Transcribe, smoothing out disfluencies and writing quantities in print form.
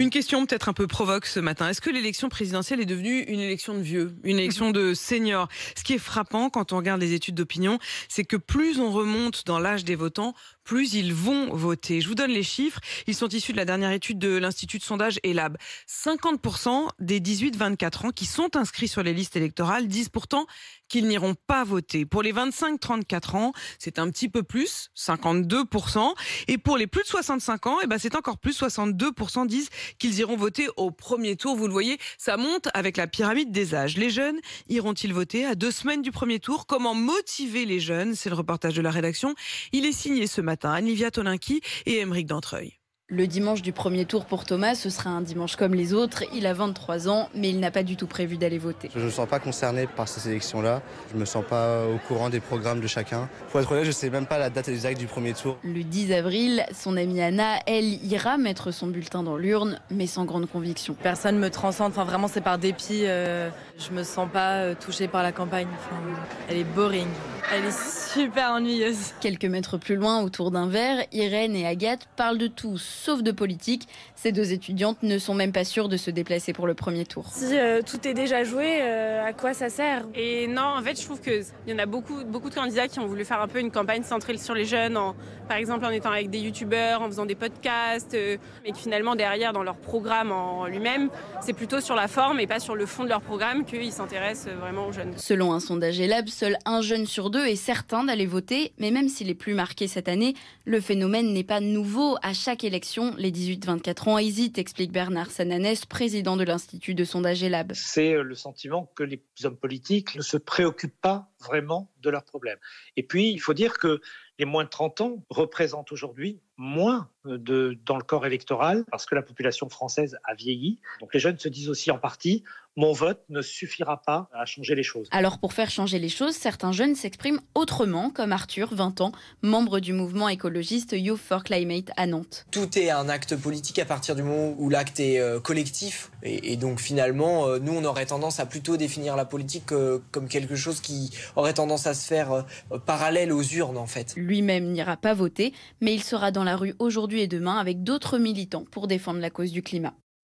Une question peut-être un peu provoque ce matin. Est-ce que l'élection présidentielle est devenue une élection de vieux, une élection de seniors? Ce qui est frappant quand on regarde les études d'opinion, c'est que plus on remonte dans l'âge des votants, plus ils vont voter. Je vous donne les chiffres. Ils sont issus de la dernière étude de l'Institut de sondage Elab. 50% des 18-24 ans qui sont inscrits sur les listes électorales disent pourtant qu'ils n'iront pas voter. Pour les 25-34 ans, c'est un petit peu plus, 52%. Et pour les plus de 65 ans, c'est encore plus, 62% disent qu'ils iront voter au premier tour. Vous le voyez, ça monte avec la pyramide des âges. Les jeunes iront-ils voter à 2 semaines du premier tour? Comment motiver les jeunes? C'est le reportage de la rédaction. Il est signé ce matin Anivia Tolinki et Aymeric Dantreuil. Le dimanche du premier tour pour Thomas, ce sera un dimanche comme les autres. Il a 23 ans, mais il n'a pas du tout prévu d'aller voter. Je ne me sens pas concerné par ces élections-là. Je ne me sens pas au courant des programmes de chacun. Pour être honnête, je ne sais même pas la date exacte du premier tour. Le 10 avril, son amie Anna, elle, ira mettre son bulletin dans l'urne, mais sans grande conviction. Personne ne me transcende, vraiment c'est par dépit. Je me sens pas touchée par la campagne. Elle est boring. Elle est super ennuyeuse. Quelques mètres plus loin, autour d'un verre, Irène et Agathe parlent de tout, sauf de politique. Ces deux étudiantes ne sont même pas sûres de se déplacer pour le premier tour. Si tout est déjà joué, à quoi ça sert? Et non, en fait, je trouve qu'il y en a beaucoup de candidats qui ont voulu faire un peu une campagne centrée sur les jeunes, par exemple en étant avec des youtubeurs, en faisant des podcasts, mais que finalement derrière, dans leur programme en lui-même, c'est plutôt sur la forme et pas sur le fond de leur programme qu'ils s'intéressent vraiment aux jeunes. Selon un sondage Elab, seul un jeune sur 2 est certain d'aller voter, mais même s'il est plus marqué cette année, le phénomène n'est pas nouveau. À chaque élection, les 18-24 ans hésitent, explique Bernard Sananès, président de l'Institut de sondage Elab. C'est le sentiment que les hommes politiques ne se préoccupent pas vraiment de leurs problèmes. Et puis, il faut dire que les moins de 30 ans représentent aujourd'hui moins dans le corps électoral parce que la population française a vieilli. Donc les jeunes se disent aussi en partie « mon vote ne suffira pas à changer les choses ». Alors pour faire changer les choses, certains jeunes s'expriment autrement, comme Arthur, 20 ans, membre du mouvement écologiste Youth for Climate à Nantes. Tout est un acte politique à partir du moment où l'acte est collectif. Et donc finalement, nous on aurait tendance à plutôt définir la politique comme quelque chose qui aurait tendance à se faire parallèle aux urnes en fait. Lui-même n'ira pas voter, mais il sera dans la rue aujourd'hui et demain avec d'autres militants pour défendre la cause du climat.